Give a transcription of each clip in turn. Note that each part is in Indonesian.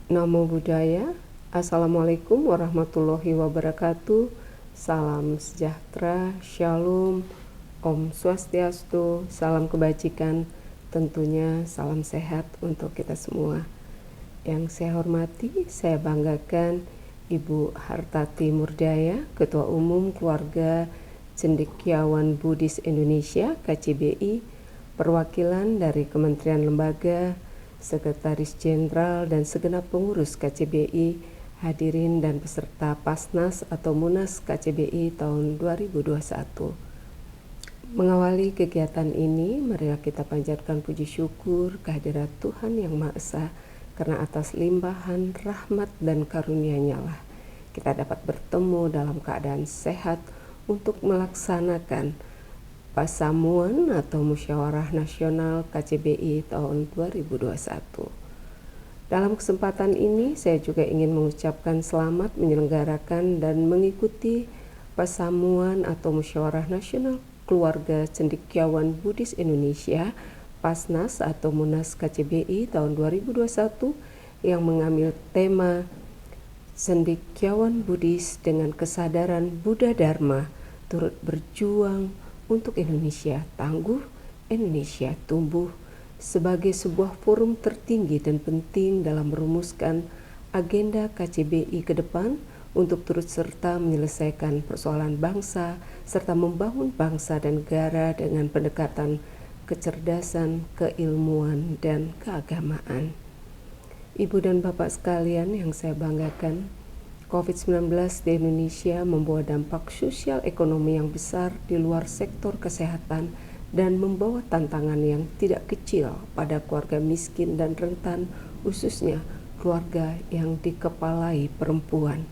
Namo Buddhaya. Assalamualaikum warahmatullahi wabarakatuh. Salam sejahtera, Shalom, Om Swastiastu, salam kebajikan, tentunya salam sehat untuk kita semua. Yang saya hormati, saya banggakan Ibu Hartati Murdaya, Ketua Umum Keluarga Cendekiawan Buddhis Indonesia (KCBI), perwakilan dari Kementerian Lembaga, Sekretaris Jenderal dan segenap pengurus KCBI, hadirin dan peserta PASNAS atau Munas KCBI tahun 2021. Mengawali kegiatan ini, marilah kita panjatkan puji syukur kehadirat Tuhan Yang Maha Esa, karena atas limpahan rahmat dan karunia-Nya lah kita dapat bertemu dalam keadaan sehat untuk melaksanakan Pasamuan atau Musyawarah Nasional KCBI tahun 2021. Dalam kesempatan ini, saya juga ingin mengucapkan selamat menyelenggarakan dan mengikuti Pasamuan atau Musyawarah Nasional Keluarga Cendekiawan Buddhis Indonesia PASNAS atau Munas KCBI tahun 2021 yang mengambil tema Cendekiawan Buddhis dengan kesadaran Buddha Dharma turut berjuang untuk Indonesia tangguh, Indonesia tumbuh, sebagai sebuah forum tertinggi dan penting dalam merumuskan agenda KCBI ke depan untuk turut serta menyelesaikan persoalan bangsa serta membangun bangsa dan negara dengan pendekatan kecerdasan, keilmuan, dan keagamaan. Ibu dan Bapak sekalian yang saya banggakan, COVID-19 di Indonesia membawa dampak sosial ekonomi yang besar di luar sektor kesehatan dan membawa tantangan yang tidak kecil pada keluarga miskin dan rentan, khususnya keluarga yang dikepalai perempuan.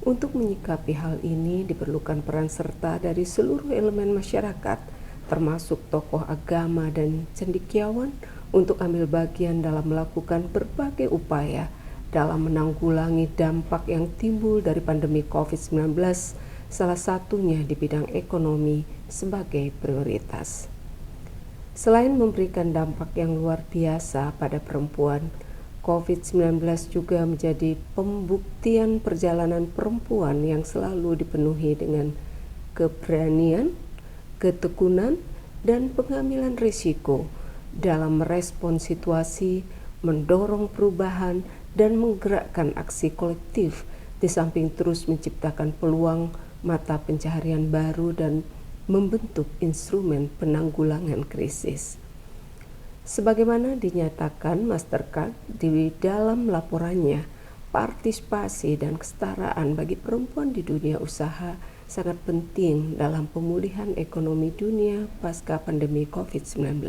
Untuk menyikapi hal ini diperlukan peran serta dari seluruh elemen masyarakat, termasuk tokoh agama dan cendekiawan, untuk ambil bagian dalam melakukan berbagai upaya dalam menanggulangi dampak yang timbul dari pandemi COVID-19, salah satunya di bidang ekonomi sebagai prioritas. Selain memberikan dampak yang luar biasa pada perempuan, COVID-19 juga menjadi pembuktian perjalanan perempuan yang selalu dipenuhi dengan keberanian, ketekunan, dan pengambilan risiko dalam merespon situasi, mendorong perubahan, dan menggerakkan aksi kolektif, di samping terus menciptakan peluang mata pencaharian baru dan membentuk instrumen penanggulangan krisis. Sebagaimana dinyatakan Mastercard di dalam laporannya, partisipasi dan kesetaraan bagi perempuan di dunia usaha sangat penting dalam pemulihan ekonomi dunia pasca pandemi COVID-19.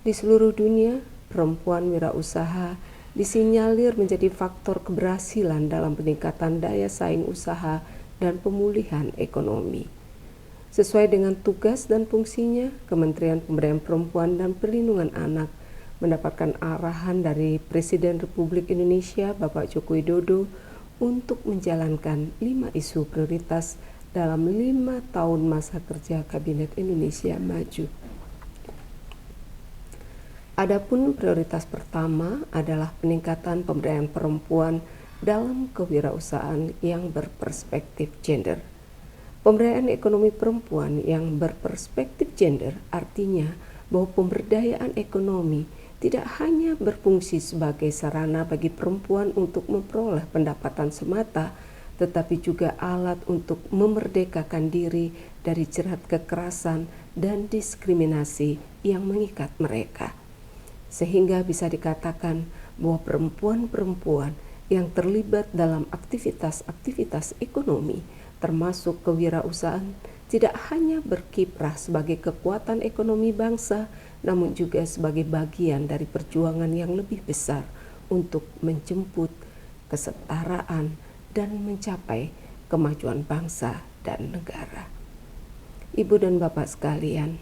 Di seluruh dunia, perempuan wirausaha disinyalir menjadi faktor keberhasilan dalam peningkatan daya saing usaha dan pemulihan ekonomi. Sesuai dengan tugas dan fungsinya, Kementerian Pemberdayaan Perempuan dan Perlindungan Anak mendapatkan arahan dari Presiden Republik Indonesia Bapak Joko Widodo untuk menjalankan 5 isu prioritas dalam 5 tahun masa kerja Kabinet Indonesia Maju. Adapun prioritas pertama adalah peningkatan pemberdayaan perempuan dalam kewirausahaan yang berperspektif gender. Pemberdayaan ekonomi perempuan yang berperspektif gender artinya bahwa pemberdayaan ekonomi tidak hanya berfungsi sebagai sarana bagi perempuan untuk memperoleh pendapatan semata, tetapi juga alat untuk memerdekakan diri dari jerat kekerasan dan diskriminasi yang mengikat mereka. Sehingga bisa dikatakan bahwa perempuan-perempuan yang terlibat dalam aktivitas-aktivitas ekonomi, termasuk kewirausahaan, tidak hanya berkiprah sebagai kekuatan ekonomi bangsa, namun juga sebagai bagian dari perjuangan yang lebih besar untuk menjemput kesetaraan dan mencapai kemajuan bangsa dan negara. Ibu dan Bapak sekalian,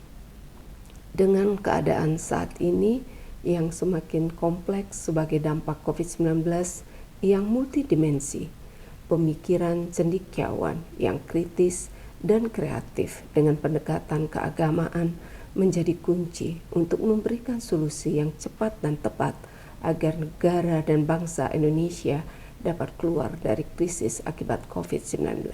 dengan keadaan saat ini yang semakin kompleks sebagai dampak COVID-19 yang multidimensi, pemikiran cendekiawan yang kritis dan kreatif dengan pendekatan keagamaan menjadi kunci untuk memberikan solusi yang cepat dan tepat agar negara dan bangsa Indonesia dapat keluar dari krisis akibat COVID-19.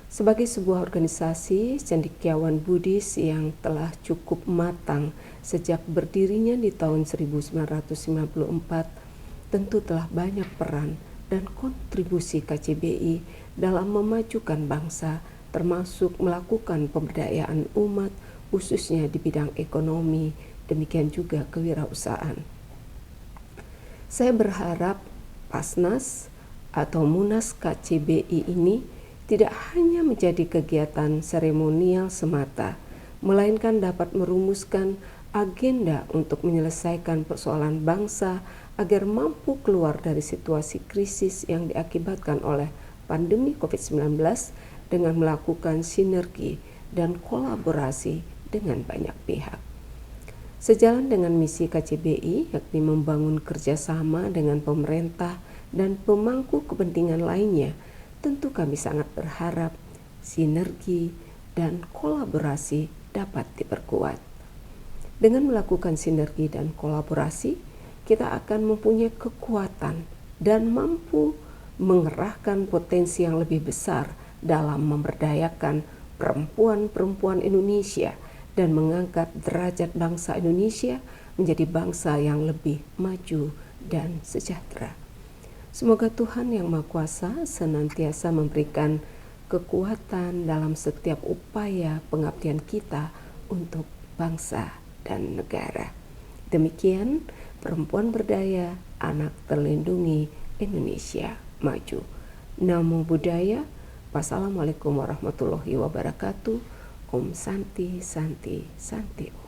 Sebagai sebuah organisasi cendekiawan Buddhis yang telah cukup matang sejak berdirinya di tahun 1994, tentu telah banyak peran dan kontribusi KCBI dalam memajukan bangsa, termasuk melakukan pemberdayaan umat khususnya di bidang ekonomi, demikian juga kewirausahaan. Saya berharap Pasnas atau Munas KCBI ini tidak hanya menjadi kegiatan seremonial semata, melainkan dapat merumuskan agenda untuk menyelesaikan persoalan bangsa agar mampu keluar dari situasi krisis yang diakibatkan oleh pandemi COVID-19 dengan melakukan sinergi dan kolaborasi dengan banyak pihak. Sejalan dengan misi KCBI, yakni membangun kerjasama dengan pemerintah dan pemangku kepentingan lainnya, tentu kami sangat berharap sinergi dan kolaborasi dapat diperkuat. Dengan melakukan sinergi dan kolaborasi, kita akan mempunyai kekuatan dan mampu mengerahkan potensi yang lebih besar dalam memberdayakan perempuan-perempuan Indonesia dan mengangkat derajat bangsa Indonesia menjadi bangsa yang lebih maju dan sejahtera. Semoga Tuhan Yang Maha Kuasa senantiasa memberikan kekuatan dalam setiap upaya pengabdian kita untuk bangsa dan negara. Demikian Perempuan Berdaya, Anak Terlindungi Indonesia Maju. Namo Buddhaya. Wassalamualaikum warahmatullahi wabarakatuh. Om Santi Santi Santi Om.